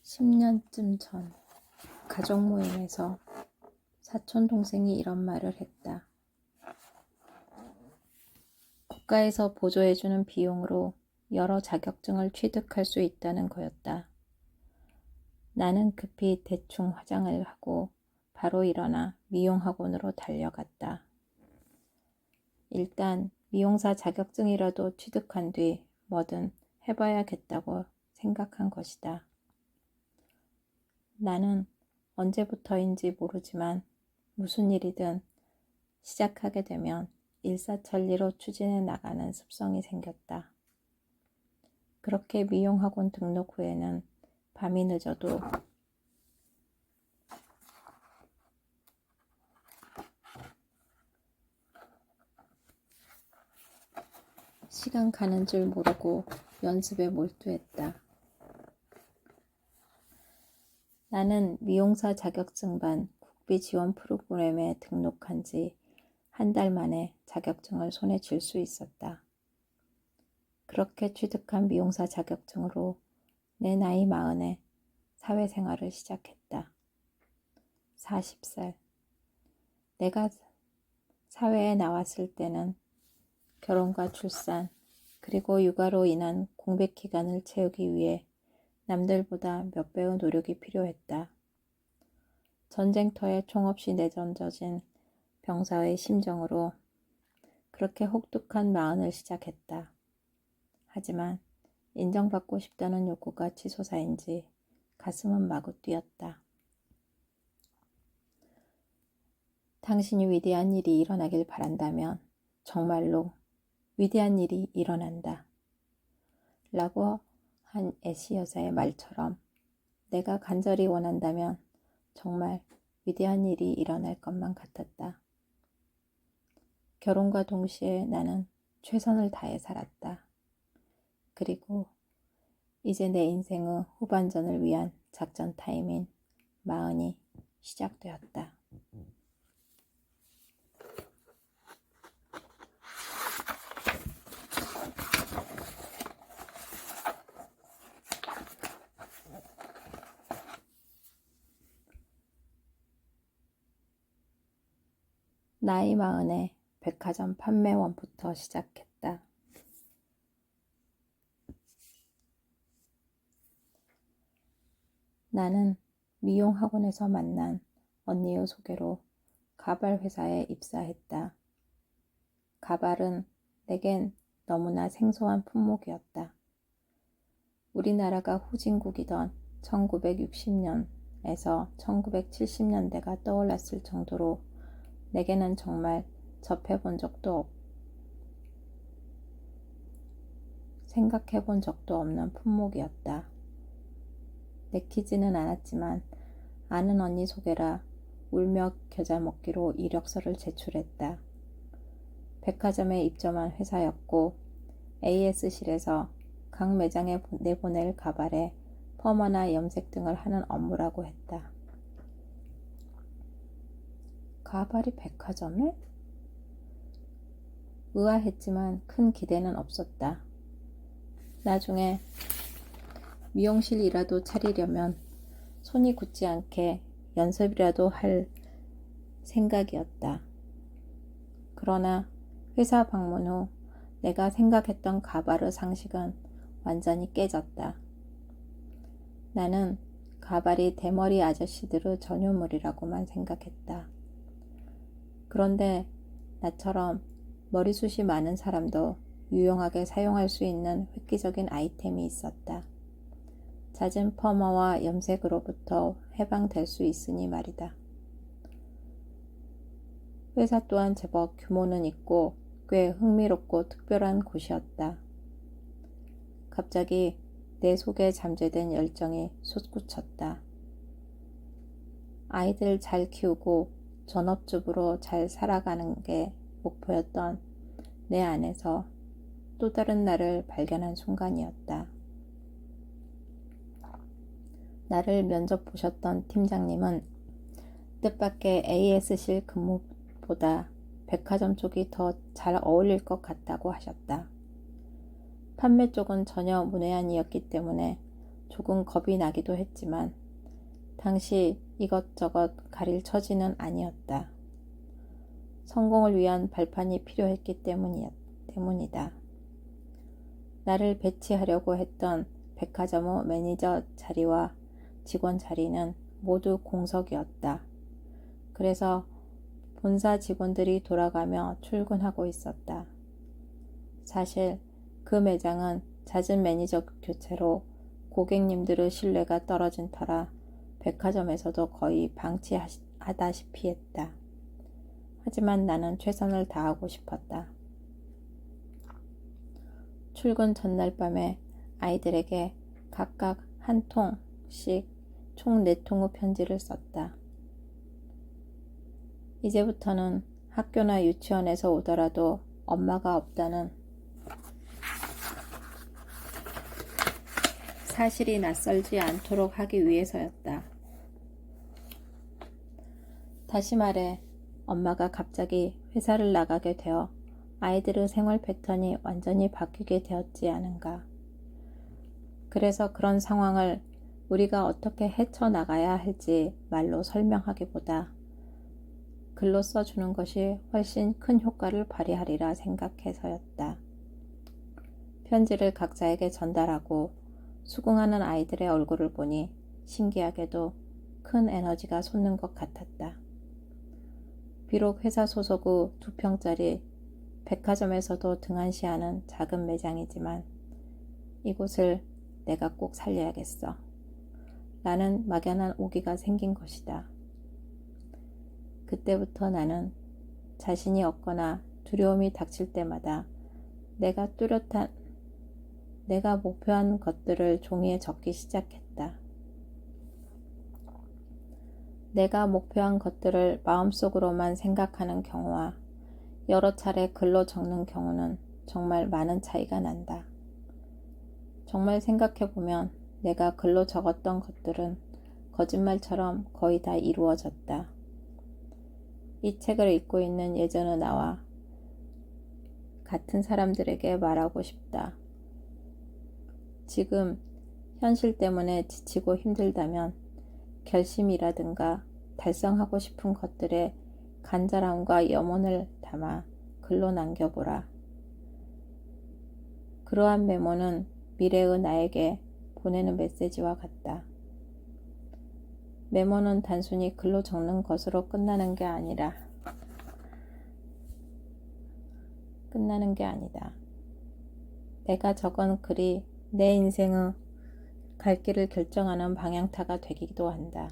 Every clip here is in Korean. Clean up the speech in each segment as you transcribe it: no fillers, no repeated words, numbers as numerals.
10년쯤 전 가족 모임에서 사촌 동생이 이런 말을 했다. 국가에서 보조해주는 비용으로 여러 자격증을 취득할 수 있다는 거였다. 나는 급히 대충 화장을 하고 바로 일어나 미용학원으로 달려갔다. 일단 미용사 자격증이라도 취득한 뒤 뭐든 해봐야겠다고 생각한 것이다. 나는 언제부터인지 모르지만 무슨 일이든 시작하게 되면 일사천리로 추진해 나가는 습성이 생겼다. 그렇게 미용학원 등록 후에는 밤이 늦어도 시간 가는 줄 모르고 연습에 몰두했다. 나는 미용사 자격증반 국비 지원 프로그램에 등록한 지 한 달 만에 자격증을 손에 쥘 수 있었다. 그렇게 취득한 미용사 자격증으로 내 나이 40에 사회생활을 시작했다. 40살. 내가 사회에 나왔을 때는 결혼과 출산, 그리고 육아로 인한 공백 기간을 채우기 위해 남들보다 몇 배의 노력이 필요했다. 전쟁터에 총없이 내던져진 병사의 심정으로 그렇게 혹독한 마흔을 시작했다. 하지만 인정받고 싶다는 욕구가 치솟아인지 가슴은 마구 뛰었다. 당신이 위대한 일이 일어나길 바란다면 정말로 위대한 일이 일어난다. 라고 한 애시 여자의 말처럼 내가 간절히 원한다면 정말 위대한 일이 일어날 것만 같았다. 결혼과 동시에 나는 최선을 다해 살았다. 그리고 이제 내 인생의 후반전을 위한 작전 타임인 40이 시작되었다. 나이 40에 백화점 판매원부터 시작했다. 나는 미용학원에서 만난 언니의 소개로 가발 회사에 입사했다. 가발은 내겐 너무나 생소한 품목이었다. 우리나라가 후진국이던 1960년에서 1970년대가 떠올랐을 정도로 내게는 정말 접해본 적도 없고 생각해본 적도 없는 품목이었다. 내키지는 않았지만 아는 언니 소개라 울며 겨자 먹기로 이력서를 제출했다. 백화점에 입점한 회사였고 AS실에서 각 매장에 내보낼 가발에 펌화나 염색 등을 하는 업무라고 했다. 가발이 백화점에? 의아했지만 큰 기대는 없었다. 나중에 미용실이라도 차리려면 손이 굳지 않게 연습이라도 할 생각이었다. 그러나 회사 방문 후 내가 생각했던 가발의 상식은 완전히 깨졌다. 나는 가발이 대머리 아저씨들의 전유물이라고만 생각했다. 그런데 나처럼 머리숱이 많은 사람도 유용하게 사용할 수 있는 획기적인 아이템이 있었다. 잦은 펌화와 염색으로부터 해방될 수 있으니 말이다. 회사 또한 제법 규모는 있고 꽤 흥미롭고 특별한 곳이었다. 갑자기 내 속에 잠재된 열정이 솟구쳤다. 아이들 잘 키우고 전업주부로 잘 살아가는 게 목표였던 내 안에서 또 다른 나를 발견한 순간이었다. 나를 면접 보셨던 팀장님은 뜻밖의 AS실 근무보다 백화점 쪽이 더 잘 어울릴 것 같다고 하셨다. 판매 쪽은 전혀 문외한이었기 때문에 조금 겁이 나기도 했지만 당시 이것저것 가릴 처지는 아니었다. 성공을 위한 발판이 필요했기 때문이다. 나를 배치하려고 했던 백화점의 매니저 자리와 직원 자리는 모두 공석이었다. 그래서 본사 직원들이 돌아가며 출근하고 있었다. 사실 그 매장은 잦은 매니저 교체로 고객님들의 신뢰가 떨어진 터라 백화점에서도 거의 방치하다시피 했다. 하지만 나는 최선을 다하고 싶었다. 출근 전날 밤에 아이들에게 각각 한 통씩 총 4통의 편지를 썼다. 이제부터는 학교나 유치원에서 오더라도 엄마가 없다는 사실이 낯설지 않도록 하기 위해서였다. 다시 말해 엄마가 갑자기 회사를 나가게 되어 아이들의 생활 패턴이 완전히 바뀌게 되었지 않은가. 그래서 그런 상황을 우리가 어떻게 헤쳐나가야 할지 말로 설명하기보다 글로 써주는 것이 훨씬 큰 효과를 발휘하리라 생각해서였다. 편지를 각자에게 전달하고 수긍하는 아이들의 얼굴을 보니 신기하게도 큰 에너지가 솟는 것 같았다. 비록 회사 소속의 2평짜리 백화점에서도 등한시하는 작은 매장이지만 이곳을 내가 꼭 살려야겠어. 라는 막연한 오기가 생긴 것이다. 그때부터 나는 자신이 없거나 두려움이 닥칠 때마다 내가 목표한 것들을 종이에 적기 시작했다. 내가 목표한 것들을 마음속으로만 생각하는 경우와 여러 차례 글로 적는 경우는 정말 많은 차이가 난다. 정말 생각해보면 내가 글로 적었던 것들은 거짓말처럼 거의 다 이루어졌다. 이 책을 읽고 있는 예전의 나와 같은 사람들에게 말하고 싶다. 지금 현실 때문에 지치고 힘들다면 결심이라든가 달성하고 싶은 것들의 간절함과 염원을 담아 글로 남겨보라. 그러한 메모는 미래의 나에게 보내는 메시지와 같다. 메모는 단순히 글로 적는 것으로 끝나는 게 아니다. 내가 적은 글이 내 인생의 갈 길을 결정하는 방향타가 되기도 한다.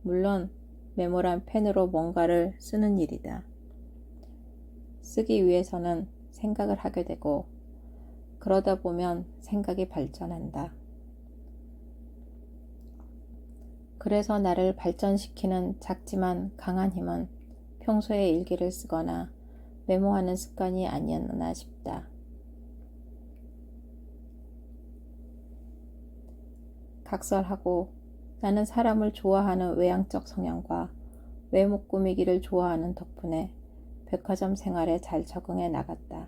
물론 메모란 펜으로 뭔가를 쓰는 일이다. 쓰기 위해서는 생각을 하게 되고 그러다 보면 생각이 발전한다. 그래서 나를 발전시키는 작지만 강한 힘은 평소에 일기를 쓰거나 메모하는 습관이 아니었나 싶다. 각설하고 나는 사람을 좋아하는 외향적 성향과 외모 꾸미기를 좋아하는 덕분에 백화점 생활에 잘 적응해 나갔다.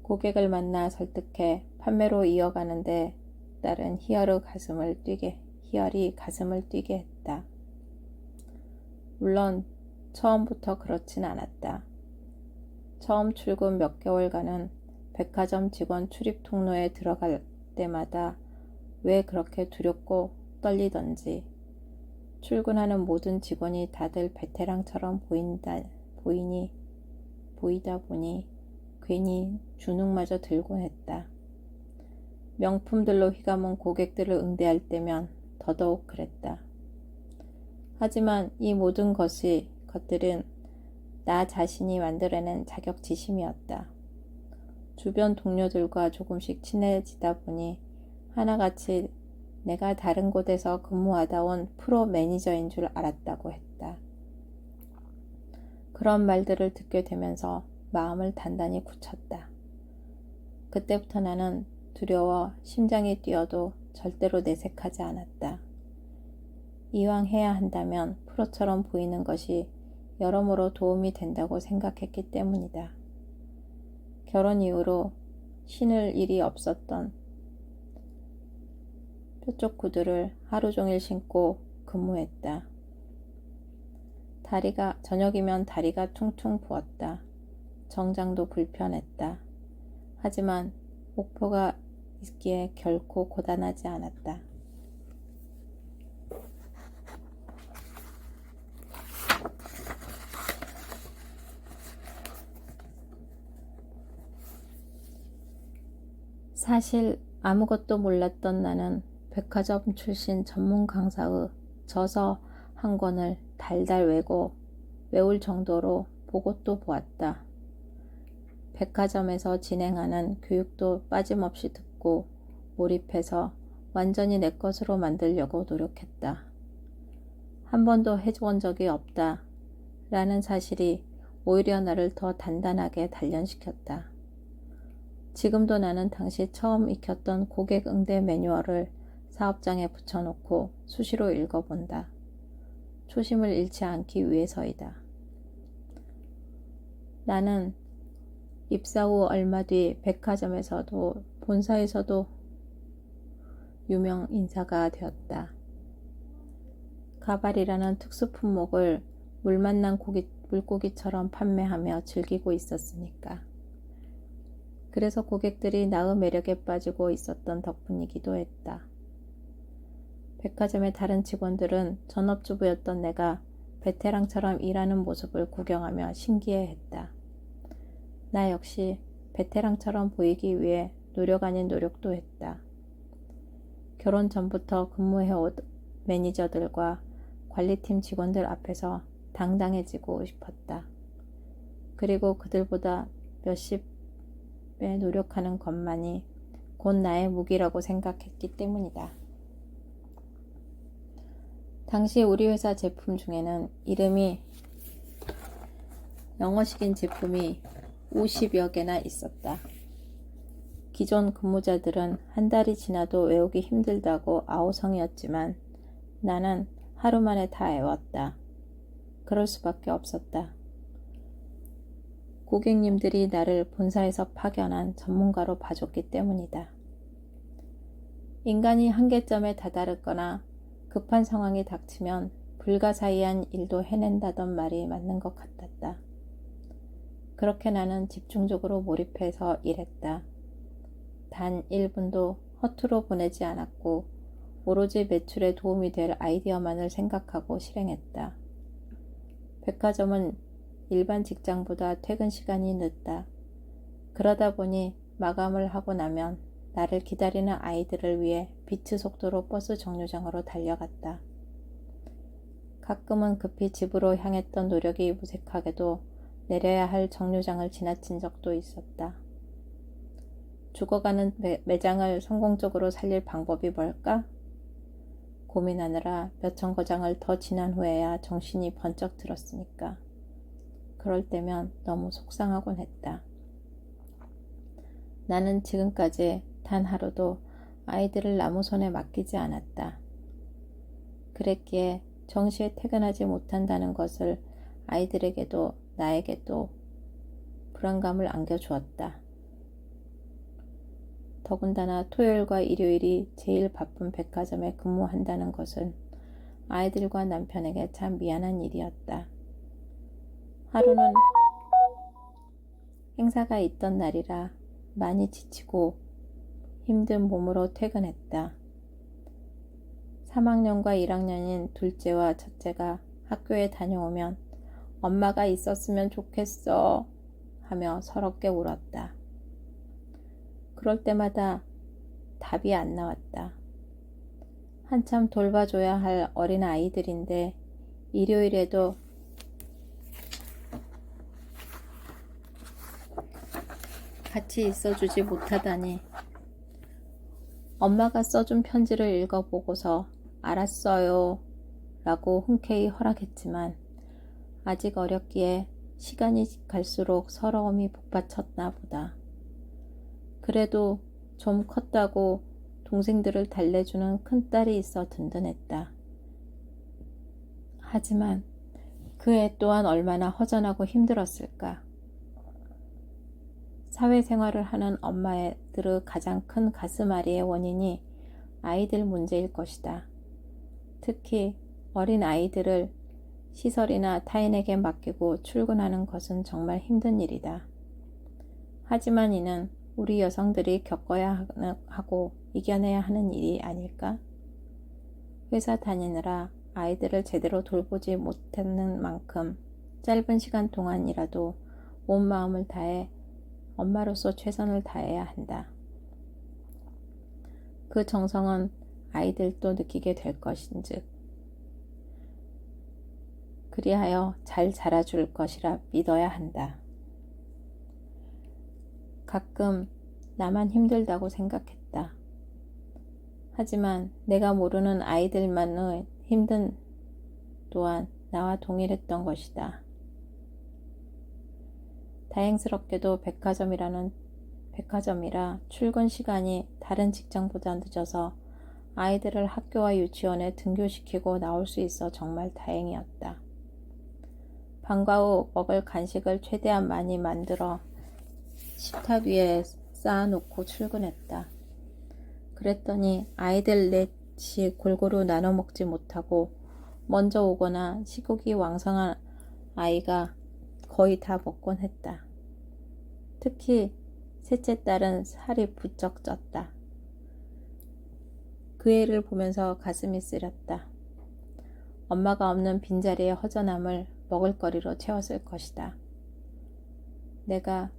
고객을 만나 설득해 판매로 이어가는데 따른 희열이 가슴을 뛰게 했다. 물론 처음부터 그렇진 않았다. 처음 출근 몇 개월간은 백화점 직원 출입 통로에 들어갈 때마다 왜 그렇게 두렵고 떨리던지 출근하는 모든 직원이 다들 베테랑처럼 보이다 보니 괜히 주눅마저 들곤 했다. 명품들로 휘감은 고객들을 응대할 때면 더더욱 그랬다. 하지만 이 모든 것들은 나 자신이 만들어낸 자격지심이었다. 주변 동료들과 조금씩 친해지다 보니 하나같이 내가 다른 곳에서 근무하다 온 프로 매니저인 줄 알았다고 했다. 그런 말들을 듣게 되면서 마음을 단단히 굳혔다. 그때부터 나는 두려워 심장이 뛰어도 절대로 내색하지 않았다. 이왕 해야 한다면 프로처럼 보이는 것이 여러모로 도움이 된다고 생각했기 때문이다. 결혼 이후로 신을 일이 없었던 뾰족 구두를 하루 종일 신고 근무했다. 저녁이면 다리가 퉁퉁 부었다. 정장도 불편했다. 하지만 목표가 있기에 결코 고단하지 않았다. 사실 아무것도 몰랐던 나는 백화점 출신 전문 강사의 저서 한 권을 달달 외울 정도로 보고 또 보았다. 백화점에서 진행하는 교육도 빠짐없이 듣고 몰입해서 완전히 내 것으로 만들려고 노력했다. 한 번도 해본 적이 없다 라는 사실이 오히려 나를 더 단단하게 단련시켰다. 지금도 나는 당시 처음 익혔던 고객 응대 매뉴얼을 사업장에 붙여놓고 수시로 읽어본다. 초심을 잃지 않기 위해서이다. 나는 입사 후 얼마 뒤 백화점에서도 본사에서도 유명 인사가 되었다. 가발이라는 특수 품목을 물 만난 물고기처럼 판매하며 즐기고 있었으니까. 그래서 고객들이 나의 매력에 빠지고 있었던 덕분이기도 했다. 백화점의 다른 직원들은 전업주부였던 내가 베테랑처럼 일하는 모습을 구경하며 신기해했다. 나 역시 베테랑처럼 보이기 위해 노력 아닌 노력도 했다. 결혼 전부터 근무해온 매니저들과 관리팀 직원들 앞에서 당당해지고 싶었다. 그리고 그들보다 몇십 배 노력하는 것만이 곧 나의 무기라고 생각했기 때문이다. 당시 우리 회사 제품 중에는 이름이 영어식인 제품이 50여 개나 있었다. 기존 근무자들은 한 달이 지나도 외우기 힘들다고 아우성이었지만 나는 하루 만에 다 외웠다. 그럴 수밖에 없었다. 고객님들이 나를 본사에서 파견한 전문가로 봐줬기 때문이다. 인간이 한계점에 다다르거나 급한 상황이 닥치면 불가사의한 일도 해낸다던 말이 맞는 것 같았다. 그렇게 나는 집중적으로 몰입해서 일했다. 단 1분도 허투루 보내지 않았고 오로지 매출에 도움이 될 아이디어만을 생각하고 실행했다. 백화점은 일반 직장보다 퇴근 시간이 늦다. 그러다 보니 마감을 하고 나면 나를 기다리는 아이들을 위해 빛의 속도로 버스 정류장으로 달려갔다. 가끔은 급히 집으로 향했던 노력이 무색하게도 내려야 할 정류장을 지나친 적도 있었다. 죽어가는 매장을 성공적으로 살릴 방법이 뭘까? 고민하느라 몇 정거장을 더 지난 후에야 정신이 번쩍 들었으니까. 그럴 때면 너무 속상하곤 했다. 나는 지금까지 단 하루도 아이들을 남의 손에 맡기지 않았다. 그랬기에 정시에 퇴근하지 못한다는 것을 아이들에게도 나에게도 불안감을 안겨주었다. 더군다나 토요일과 일요일이 제일 바쁜 백화점에 근무한다는 것은 아이들과 남편에게 참 미안한 일이었다. 하루는 행사가 있던 날이라 많이 지치고 힘든 몸으로 퇴근했다. 3학년과 1학년인 둘째와 첫째가 학교에 다녀오면 엄마가 있었으면 좋겠어 하며 서럽게 울었다. 그럴 때마다 답이 안 나왔다. 한참 돌봐줘야 할 어린 아이들인데 일요일에도 같이 있어주지 못하다니. 엄마가 써준 편지를 읽어보고서 알았어요 라고 흔쾌히 허락했지만 아직 어렸기에 시간이 갈수록 서러움이 복받쳤나 보다. 그래도 좀 컸다고 동생들을 달래주는 큰딸이 있어 든든했다. 하지만 그 애 또한 얼마나 허전하고 힘들었을까. 사회생활을 하는 엄마들의 가장 큰 가슴앓이의 원인이 아이들 문제일 것이다. 특히 어린 아이들을 시설이나 타인에게 맡기고 출근하는 것은 정말 힘든 일이다. 하지만 이는 우리 여성들이 겪어야 하고 이겨내야 하는 일이 아닐까? 회사 다니느라 아이들을 제대로 돌보지 못하는 만큼 짧은 시간 동안이라도 온 마음을 다해 엄마로서 최선을 다해야 한다. 그 정성은 아이들도 느끼게 될 것인즉 그리하여 잘 자라줄 것이라 믿어야 한다. 가끔 나만 힘들다고 생각했다. 하지만 내가 모르는 아이들만의 힘든 또한 나와 동일했던 것이다. 다행스럽게도 백화점이라 출근 시간이 다른 직장보다 늦어서 아이들을 학교와 유치원에 등교시키고 나올 수 있어 정말 다행이었다. 방과 후 먹을 간식을 최대한 많이 만들어 식탁 위에 쌓아놓고 출근했다. 그랬더니 아이들 넷이 골고루 나눠 먹지 못하고 먼저 오거나 시국이 왕성한 아이가 거의 다 먹곤 했다. 특히 셋째 딸은 살이 부쩍 쪘다. 그 애를 보면서 가슴이 쓰렸다. 엄마가 없는 빈자리의 허전함을 먹을거리로 채웠을 것이다. 내가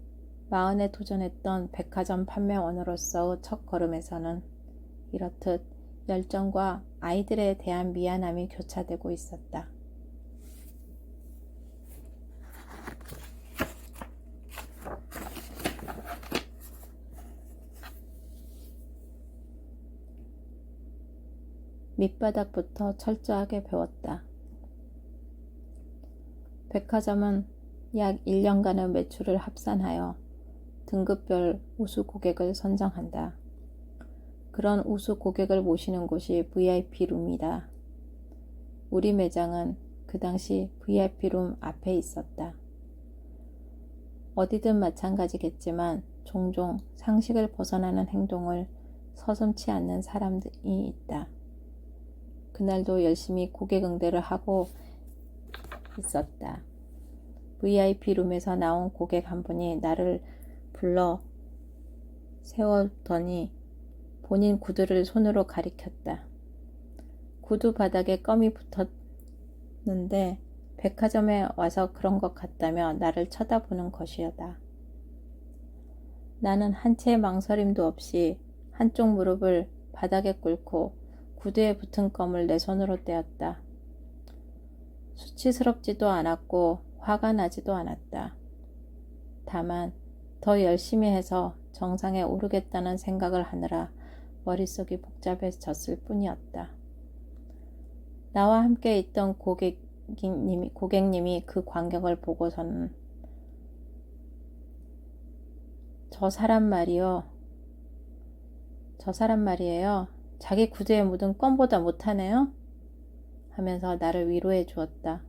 40에 도전했던 백화점 판매원으로서의 첫 걸음에서는 이렇듯 열정과 아이들에 대한 미안함이 교차되고 있었다. 밑바닥부터 철저하게 배웠다. 백화점은 약 1년간의 매출을 합산하여 등급별 우수 고객을 선정한다. 그런 우수 고객을 모시는 곳이 VIP룸이다. 우리 매장은 그 당시 VIP룸 앞에 있었다. 어디든 마찬가지겠지만 종종 상식을 벗어나는 행동을 서슴지 않는 사람이 있다. 그날도 열심히 고객 응대를 하고 있었다. VIP룸에서 나온 고객 한 분이 나를 불러 세우더니 본인 구두를 손으로 가리켰다. 구두 바닥에 껌이 붙었는데 백화점에 와서 그런 것 같다며 나를 쳐다보는 것이었다. 나는 한 채의 망설임도 없이 한쪽 무릎을 바닥에 꿇고 구두에 붙은 껌을 내 손으로 떼었다. 수치스럽지도 않았고 화가 나지도 않았다. 다만 더 열심히 해서 정상에 오르겠다는 생각을 하느라 머릿속이 복잡해졌을 뿐이었다. 나와 함께 있던 고객님이 그 광경을 보고서는 저 사람 말이에요. 자기 구두에 묻은 껌보다 못하네요? 하면서 나를 위로해 주었다.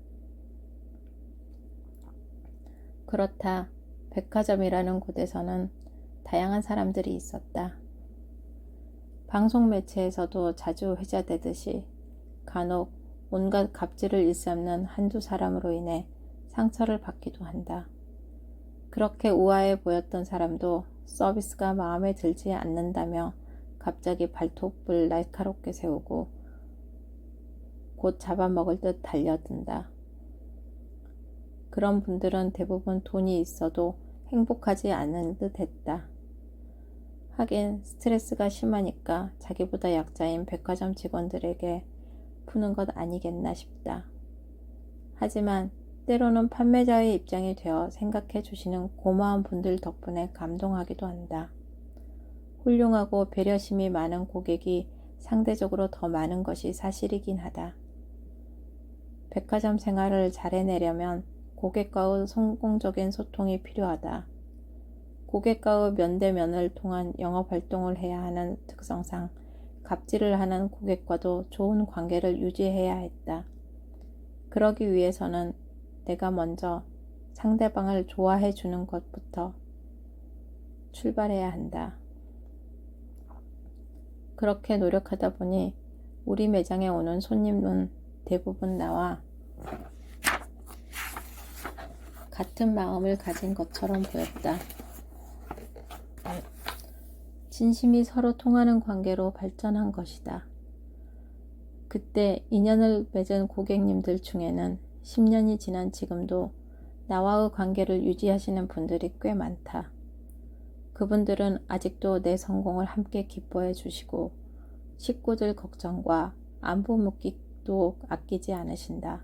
그렇다. 백화점이라는 곳에서는 다양한 사람들이 있었다. 방송 매체에서도 자주 회자되듯이 간혹 온갖 갑질을 일삼는 한두 사람으로 인해 상처를 받기도 한다. 그렇게 우아해 보였던 사람도 서비스가 마음에 들지 않는다며 갑자기 발톱을 날카롭게 세우고 곧 잡아먹을 듯 달려든다. 그런 분들은 대부분 돈이 있어도 행복하지 않은 듯 했다. 하긴 스트레스가 심하니까 자기보다 약자인 백화점 직원들에게 푸는 것 아니겠나 싶다. 하지만 때로는 판매자의 입장이 되어 생각해 주시는 고마운 분들 덕분에 감동하기도 한다. 훌륭하고 배려심이 많은 고객이 상대적으로 더 많은 것이 사실이긴 하다. 백화점 생활을 잘 해내려면 고객과의 성공적인 소통이 필요하다. 고객과의 면대면을 통한 영업활동을 해야 하는 특성상 갑질을 하는 고객과도 좋은 관계를 유지해야 했다. 그러기 위해서는 내가 먼저 상대방을 좋아해 주는 것부터 출발해야 한다. 그렇게 노력하다 보니 우리 매장에 오는 손님은 대부분 나와 같은 마음을 가진 것처럼 보였다. 진심이 서로 통하는 관계로 발전한 것이다. 그때 인연을 맺은 고객님들 중에는 10년이 지난 지금도 나와의 관계를 유지하시는 분들이 꽤 많다. 그분들은 아직도 내 성공을 함께 기뻐해 주시고 식구들 걱정과 안부 묻기도 아끼지 않으신다.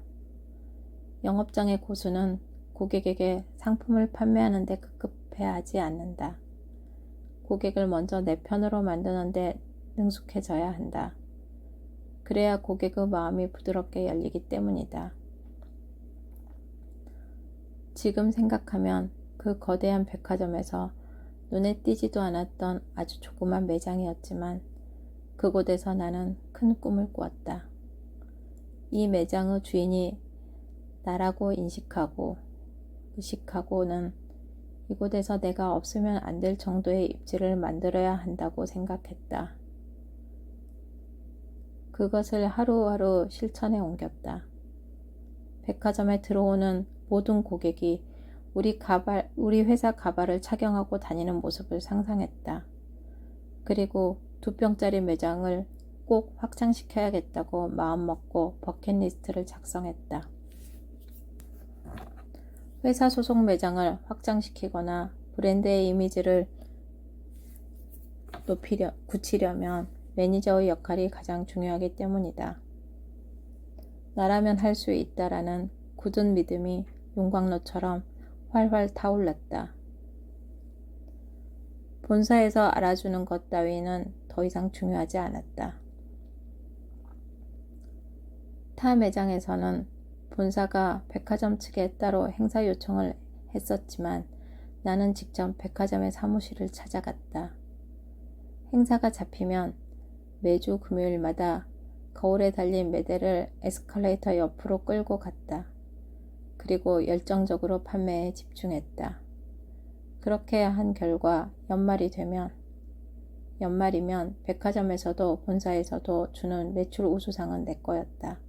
영업장의 고수는 고객에게 상품을 판매하는 데 급급해하지 않는다. 고객을 먼저 내 편으로 만드는 데 능숙해져야 한다. 그래야 고객의 마음이 부드럽게 열리기 때문이다. 지금 생각하면 그 거대한 백화점에서 눈에 띄지도 않았던 아주 조그만 매장이었지만 그곳에서 나는 큰 꿈을 꾸었다. 이 매장의 주인이 나라고 인식하고 의식하고는 이곳에서 내가 없으면 안 될 정도의 입지를 만들어야 한다고 생각했다. 그것을 하루하루 실천에 옮겼다. 백화점에 들어오는 모든 고객이 우리 회사 가발을 착용하고 다니는 모습을 상상했다. 그리고 2평짜리 매장을 꼭 확장시켜야겠다고 마음먹고 버킷리스트를 작성했다. 회사 소속 매장을 확장시키거나 브랜드의 이미지를 굳히려면 매니저의 역할이 가장 중요하기 때문이다. 나라면 할 수 있다라는 굳은 믿음이 용광로처럼 활활 타올랐다. 본사에서 알아주는 것 따위는 더 이상 중요하지 않았다. 타 매장에서는 본사가 백화점 측에 따로 행사 요청을 했었지만 나는 직접 백화점의 사무실을 찾아갔다. 행사가 잡히면 매주 금요일마다 거울에 달린 매대를 에스컬레이터 옆으로 끌고 갔다. 그리고 열정적으로 판매에 집중했다. 그렇게 한 결과 연말이면 백화점에서도 본사에서도 주는 매출 우수상은 내 거였다.